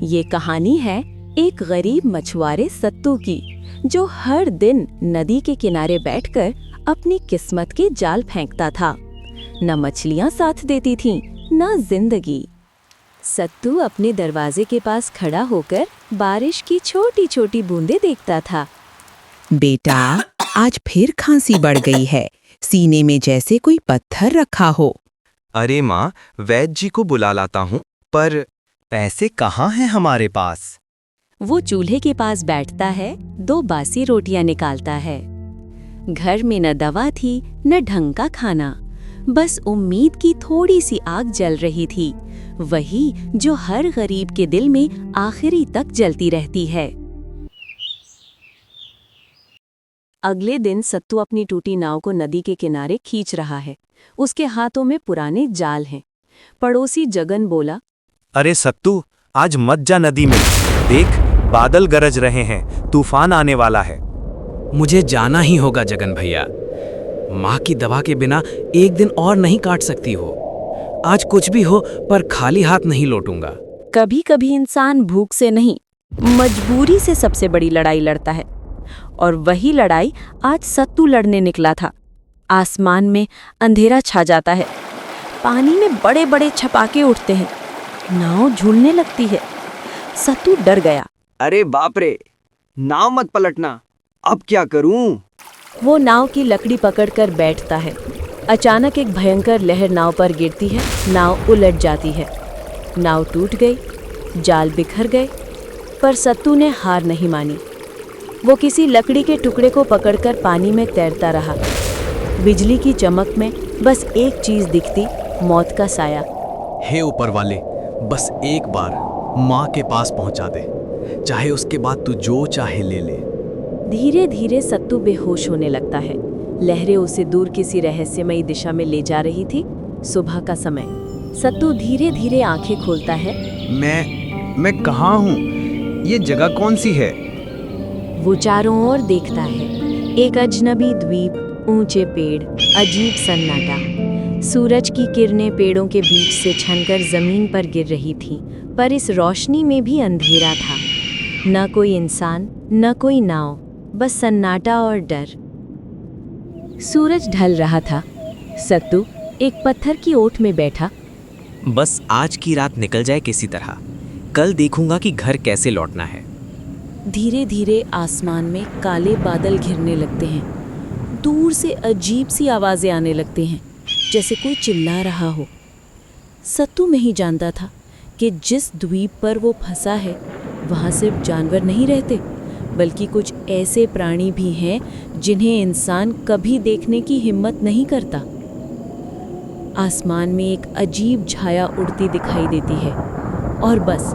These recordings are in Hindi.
ये कहानी है एक गरीब मछुआरे सत्तू की, जो हर दिन नदी के किनारे बैठकर अपनी किस्मत के जाल फेंकता था। न मछलियां साथ देती थीं, न जिंदगी। सत्तू अपने दरवाजे के पास खड़ा होकर बारिश की छोटी छोटी बूंदें देखता था। बेटा, आज फिर खांसी बढ़ गई है, सीने में जैसे कोई पत्थर रखा हो। अरे माँ, वैद्य जी को बुला लाता हूँ, पर पैसे कहाँ हैं हमारे पास? वो चूल्हे के पास बैठता है, 2 बासी रोटियां निकालता है। घर में न दवा थी न ढंग का खाना, बस उम्मीद की थोड़ी सी आग जल रही थी, वही जो हर गरीब के दिल में आखिरी तक जलती रहती है। अगले दिन सत्तू अपनी टूटी नाव को नदी के किनारे खींच रहा है। उसके हाथों में पुराने जाल हैं। पड़ोसी जगन बोला, अरे सत्तू, आज मत जा नदी में। देख, बादल गरज रहे हैं, तूफान आने वाला है। मुझे जाना ही होगा जगन भैया। माँ की दवा के बिना एक दिन और नहीं काट सकती हो। आज कुछ भी हो, पर खाली हाथ नहीं लौटूंगा। कभी कभी इंसान भूख से नहीं, मजबूरी से सबसे बड़ी लड़ाई लड़ता है। और वही लड़ाई आज सत्तू लड़ने निकला था। आसमान में अंधेरा छा जाता है, पानी में बड़े बड़े छपाके उठते हैं, नाव झूलने लगती है। सत्तू डर गया। अरे बाप रे, नाव मत पलटना, अब क्या करूं? वो नाव की लकड़ी पकड़कर बैठता है। अचानक एक भयंकर लहर नाव पर गिरती है, नाव उलट जाती है। नाव टूट गई, जाल बिखर गए, पर सत्तू ने हार नहीं मानी। वो किसी लकड़ी के टुकड़े को पकड़कर पानी में तैरता रहा। बिजली की चमक में बस एक चीज दिखती, मौत का साया। हे ऊपर वाले, बस एक बार माँ के पास पहुँचा दे, चाहे उसके बाद तू जो चाहे ले ले। धीरे धीरे सत्तू बेहोश होने लगता है। लहरें उसे दूर किसी रहस्यमयी दिशा में ले जा रही थी। सुबह का समय। सत्तू धीरे धीरे आंखें खोलता है। मैं कहाँ हूँ? ये जगह कौन सी है? वो चारों ओर देखता है। एक अजनबी द्वीप, ऊंचे पेड़, अजीब सन्नाटा। सूरज की किरणें पेड़ों के बीच से छनकर जमीन पर गिर रही थीं, पर इस रोशनी में भी अंधेरा था। न कोई इंसान, न कोई नाव, बस सन्नाटा और डर। सूरज ढल रहा था। सत्तू एक पत्थर की ओट में बैठा। बस आज की रात निकल जाए किसी तरह, कल देखूंगा कि घर कैसे लौटना है। धीरे धीरे आसमान में काले बादल घिरने लगते हैं। दूर से अजीब सी आवाजें आने लगती हैं, जैसे कोई चिल्ला रहा हो। सत्तू नहीं जानता था कि जिस द्वीप पर वो फंसा है, वहाँ सिर्फ जानवर नहीं रहते, बल्कि कुछ ऐसे प्राणी भी हैं जिन्हें इंसान कभी देखने की हिम्मत नहीं करता। आसमान में एक अजीब छाया उड़ती दिखाई देती है, और बस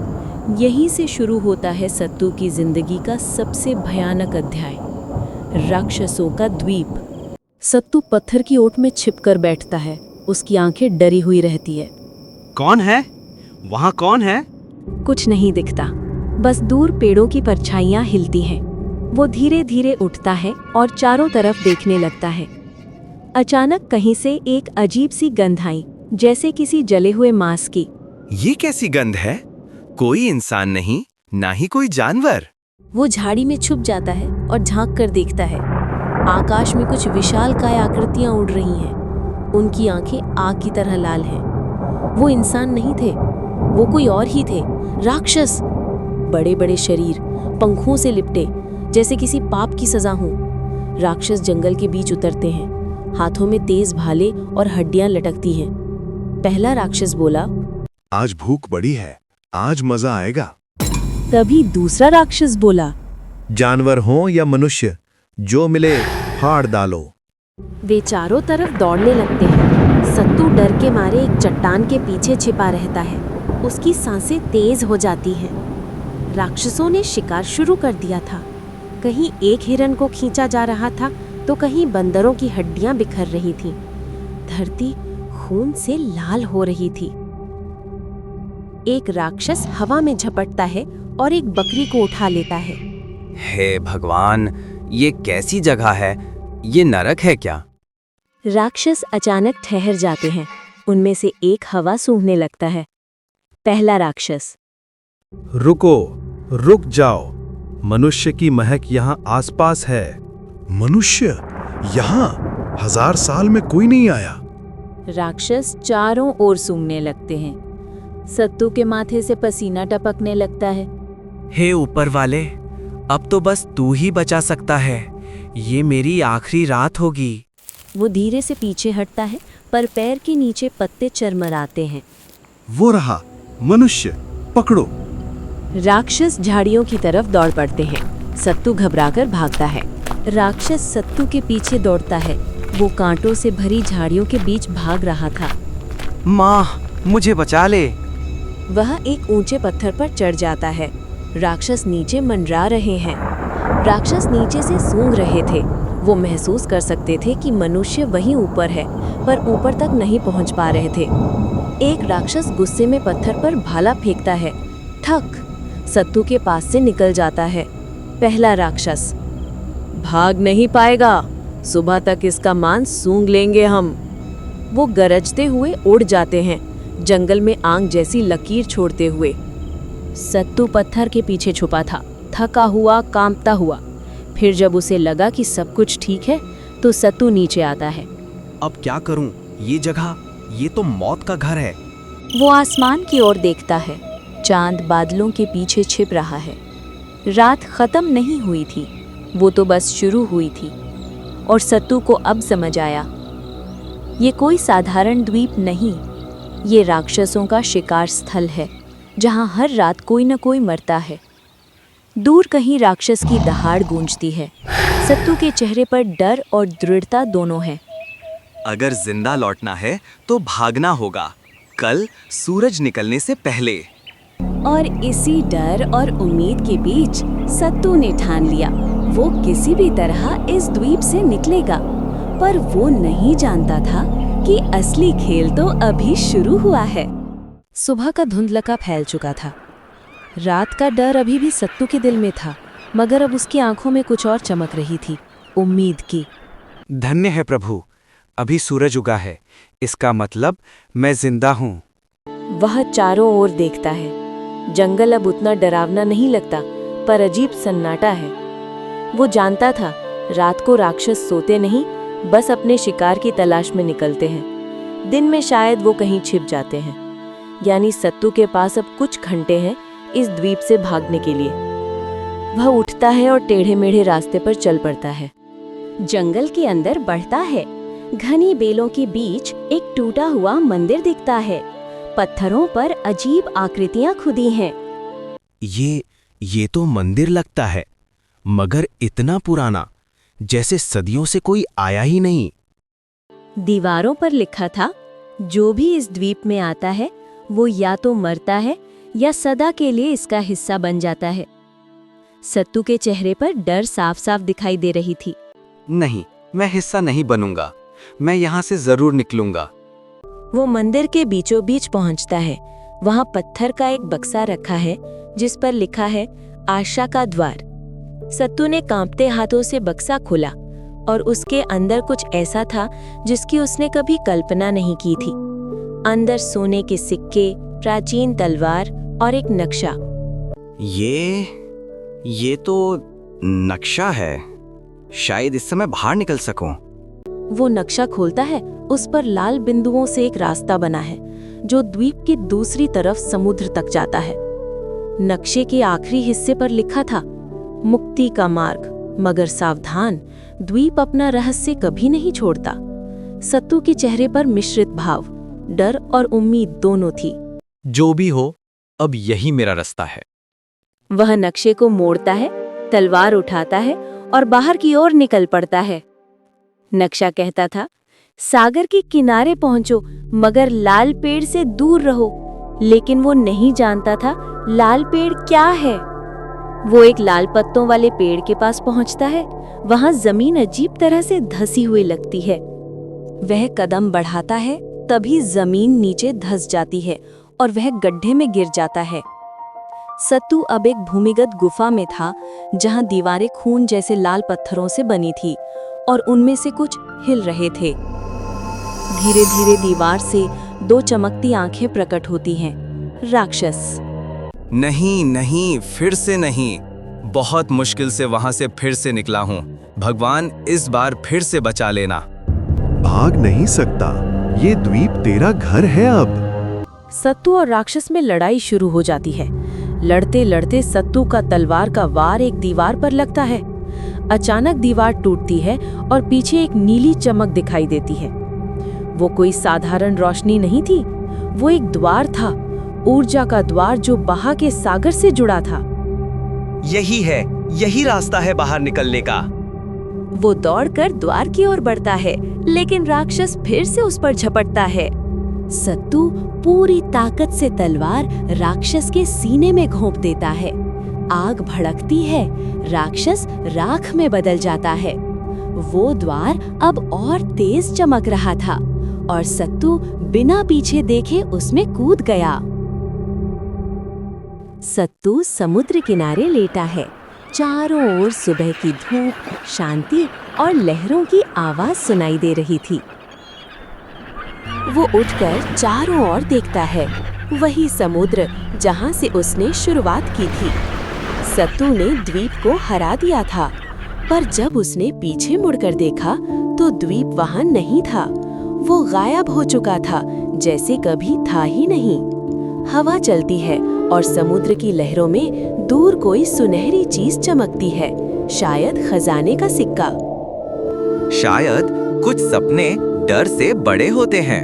यहीं से शुरू होता है सत्तू की जिंदगी का सबसे भयानक अध्याय, राक्षसों का द्वीप। सत्तू पत्थर की ओट में छिपकर बैठता है। उसकी आंखें डरी हुई रहती है। कौन है? वहाँ कौन है? कुछ नहीं दिखता, बस दूर पेड़ों की परछाइयां हिलती हैं। वो धीरे धीरे उठता है और चारों तरफ देखने लगता है। अचानक कहीं से एक अजीब सी गंध आई, जैसे किसी जले हुए मांस की। ये कैसी गंध है? कोई इंसान नहीं, ना ही कोई जानवर। वो झाड़ी में छुप जाता है और झांक कर देखता है। आकाश में कुछ विशालकाय आकृतियां उड़ रही हैं। उनकी आंखें आग की तरह लाल हैं। वो इंसान नहीं थे, वो कोई और ही थे, राक्षस। बड़े बड़े शरीर, पंखों से लिपटे, जैसे किसी पाप की सजा हो। राक्षस जंगल के बीच उतरते हैं। हाथों में तेज भाले और हड्डियां लटकती हैं। पहला राक्षस बोला, आज भूख बड़ी है, आज मजा आएगा। तभी दूसरा राक्षस बोला, जानवर हो या मनुष्य, जो मिले फाड़ डालो। वे चारों तरफ दौड़ने लगते हैं। सत्तू डर के मारे एक चट्टान के पीछे छिपा रहता है। उसकी सांसें तेज हो जाती हैं। राक्षसों ने शिकार शुरू कर दिया था। कहीं एक हिरन को खींचा जा रहा था, तो कहीं बंदरों की हड्डियां बिखर रही थीं। धरती खून से लाल हो रही थी। एक राक्षस हवा में झपटता है और एक बकरी को उठा लेता है। हे भगवान, ये कैसी जगह है? ये नरक है क्या? राक्षस अचानक ठहर जाते हैं। उनमें से एक हवा सूंघने लगता है। पहला राक्षस, रुको, रुक जाओ। मनुष्य की महक यहाँ आसपास है। मनुष्य? यहाँ 1000 साल में कोई नहीं आया। राक्षस चारों ओर सूंघने लगते हैं। सत्तू के माथे से पसीना टपकने लगता है। हे ऊपर वाले, अब तो बस तू ही बचा सकता है। ये मेरी आखिरी रात होगी। वो धीरे से पीछे हटता है, पर पैर के नीचे पत्ते चरमराते हैं। वो रहा, मनुष्य, पकड़ो। राक्षस झाड़ियों की तरफ दौड़ पड़ते हैं। सत्तू घबराकर भागता है। राक्षस सत्तू के पीछे दौड़ता है। वो कांटों से भरी झाड़ियों के बीच भाग रहा था। माँ, मुझे बचा ले। वह एक ऊंचे पत्थर पर चढ़ जाता है। राक्षस नीचे मंडरा रहे हैं। राक्षस नीचे से सूंघ रहे थे। वो महसूस कर सकते थे कि मनुष्य वहीं ऊपर है, पर ऊपर तक नहीं पहुंच पा रहे थे। एक राक्षस गुस्से में पत्थर पर भाला फेंकता है। ठक! सत्तू के पास से निकल जाता है। पहला राक्षस। भाग नहीं पाएगा। सुबह तक इसका मांस सूंघ लेंगे हम। वो गरजते हुए उड़ जाते हैं, जंगल में आग जैसी लकीर छोड़ते हुए। सत्तू पत्थर के पीछे छुपा था, थका हुआ, कांपता हुआ। फिर जब उसे लगा कि सब कुछ ठीक है, तो सत्तू नीचे आता है। अब क्या करूं? ये तो मौत का घर है। वो आसमान की ओर देखता है। चांद बादलों के पीछे छिप रहा है। रात खत्म नहीं हुई थी, वो तो बस शुरू हुई थी। और सत्तू को अब समझ आया, ये कोई साधारण द्वीप नहीं, ये राक्षसों का शिकार स्थल है, जहां हर रात कोई न कोई मरता है। दूर कहीं राक्षस की दहाड़ गूंजती है। सत्तू के चेहरे पर डर और दृढ़ता दोनों है। अगर जिंदा लौटना है तो भागना होगा, कल सूरज निकलने से पहले। और इसी डर और उम्मीद के बीच सत्तू ने ठान लिया, वो किसी भी तरह इस द्वीप से निकलेगा। पर वो नहीं जानता था कि असली खेल तो अभी शुरू हुआ है। सुबह का धुंधलका फैल चुका था। रात का डर अभी भी सत्तू के दिल में था, मगर अब उसकी आंखों में कुछ और चमक रही थी, उम्मीद की। धन्य है प्रभु, अभी सूरज उगा है। इसका मतलब मैं जिंदा हूँ। वह चारों ओर देखता है। जंगल अब उतना डरावना नहीं लगता, पर अजीब सन्नाटा है। वो जानता था, रात को राक्षस सोते नहीं, बस अपने शिकार की तलाश में निकलते हैं। दिन में शायद वो कहीं छिप जाते हैं। यानी सत्तू के पास अब कुछ घंटे हैं इस द्वीप से भागने के लिए। वह उठता है और टेढ़े मेढ़े रास्ते पर चल पड़ता है। जंगल के अंदर बढ़ता है। घनी बेलों के बीच एक टूटा हुआ मंदिर दिखता है। पत्थरों पर अजीब आकृतियां खुदी हैं। ये तो मंदिर लगता है, मगर इतना पुराना, जैसे सदियों से कोई आया ही नहीं। दीवारों पर लिखा था, जो भी इस द्वीप में आता है वो या तो मरता है या सदा के लिए इसका हिस्सा बन जाता है। सत्तू के चेहरे पर डर साफ साफ दिखाई दे रही थी। नहीं, मैं हिस्सा नहीं बनूंगा। मैं यहाँ से जरूर निकलूंगा। वो मंदिर के बीचों बीच पहुंचता है। वहां पत्थर का एक बक्सा रखा है, जिस पर लिखा है आशा का द्वार। सत्तू ने कांपते हाथों से बक्सा खोला और उसके अंदर कुछ ऐसा था जिसकी उसने कभी कल्पना नहीं की थी। अंदर सोने के सिक्के, प्राचीन तलवार और एक नक्शा। ये तो नक्शा है। शायद इससे मैं बाहर निकल सकूं। वो नक्शा खोलता है। उस पर लाल बिंदुओं से एक रास्ता बना है, जो द्वीप की दूसरी तरफ समुद्र तक जाता है। नक्शे के आखिरी हिस्से पर लिखा था, मुक्ति का मार्ग। मगर सावधान, द्वीप अपना रहस्य कभी नहीं छोड़ता। सत्तू के चेहरे पर मिश्रित भाव, डर और उम्मीद दोनों थी। जो भी हो, अब यही मेरा रास्ता है। वह नक्शे को मोड़ता है, तलवार उठाता है और बाहर की ओर निकल पड़ता है। नक्शा कहता था, सागर के किनारे पहुंचो, मगर लाल पेड़ से दूर रहो। लेकिन वो नहीं जानता था लाल पेड़ क्या है। वो एक लाल पत्तों वाले पेड़ के पास पहुंचता है। वहां जमीन अजीब तरह से धसी हुई लगती है। वह कदम बढ़ाता है, तभी जमीन नीचे धस जाती है और वह गड्ढे में गिर जाता है। सत्तू अब एक भूमिगत गुफा में था, जहां दीवारें खून जैसे लाल पत्थरों से बनी थी और उनमें से कुछ हिल रहे थे। धीरे धीरे दीवार से दो चमकती आंखें प्रकट होती हैं। राक्षस। नहीं नहीं, फिर से नहीं। बहुत मुश्किल से वहां से फिर से निकला हूँ। भगवान इस बार फिर से बचा लेना। भाग नहीं सकता, ये द्वीप तेरा घर है अब। सत्तू और राक्षस में लड़ाई शुरू हो जाती है। लड़ते लड़ते सत्तू का तलवार का वार एक दीवार पर लगता है। अचानक दीवार टूटती है और पीछे एक नीली चमक दिखाई देती है। वो कोई साधारण रोशनी नहीं थी, वो एक द्वार था, ऊर्जा का द्वार जो बहा के सागर से जुड़ा था। यही है, यही रास्ता है बाहर निकलने का। वो दौड़कर द्वार की ओर बढ़ता है, लेकिन राक्षस फिर से उस पर झपटता है। सत्तू पूरी ताकत से तलवार राक्षस के सीने में घोंप देता है। आग भड़कती है, राक्षस राख में बदल जाता है। वो द्वार अब और तेज चमक रहा था और सत्तू बिना पीछे देखे उसमें कूद गया। सत्तू समुद्र किनारे लेटा है। चारों ओर सुबह की धूप, शांति और लहरों की आवाज सुनाई दे रही थी। वो उठकर चारों ओर देखता है, वही समुद्र जहां से उसने शुरुआत की थी। सत्तू ने द्वीप को हरा दिया था, पर जब उसने पीछे मुड़कर देखा तो द्वीप वहां नहीं था। वो गायब हो चुका था, जैसे कभी था ही नहीं। हवा चलती है और समुद्र की लहरों में दूर कोई सुनहरी चीज चमकती है, शायद खजाने का सिक्का। शायद कुछ सपने डर से बड़े होते हैं।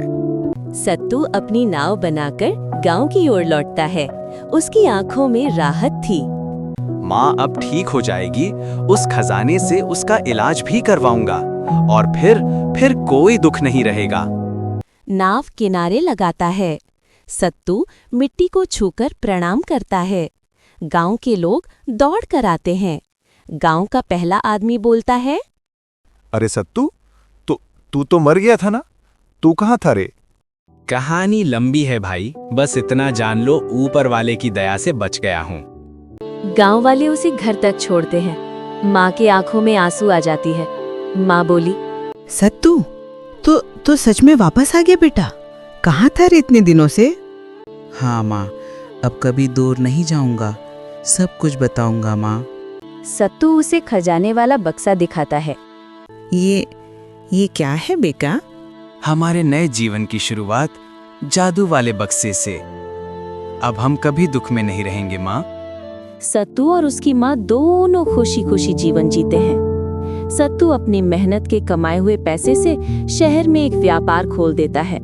सत्तू अपनी नाव बनाकर गांव की ओर लौटता है। उसकी आंखों में राहत थी। माँ अब ठीक हो जाएगी। उस खजाने से उसका इलाज भी करवाऊंगा और फिर कोई दुख नहीं रहेगा। नाव किनारे लगाता है। सत्तू मिट्टी को छूकर प्रणाम करता है। गांव के लोग दौड़ कर आते हैं। गांव का पहला आदमी बोलता है, अरे सत्तू, तू तो मर गया था ना? तू कहाँ था रे? कहानी लंबी है भाई, बस इतना जान लो, ऊपर वाले की दया से बच गया हूँ। गांव वाले उसे घर तक छोड़ते हैं। माँ की आंखों में आंसू आ जाती है। माँ बोली, सत्तू, तो सच में वापस आ गया बेटा? कहाँ था रे इतने दिनों से? हाँ माँ, अब कभी दूर नहीं जाऊंगा, सब कुछ बताऊंगा माँ। सत्तू उसे खजाने वाला बक्सा दिखाता है। ये क्या है बेटा? हमारे नए जीवन की शुरुआत जादू वाले बक्से से। अब हम कभी दुख में नहीं रहेंगे माँ। सत्तू और उसकी माँ दोनों खुशी खुशी जीवन जीते हैं। सत्तू अपनी मेहनत के कमाए हुए पैसे से शहर में एक व्यापार खोल देता है।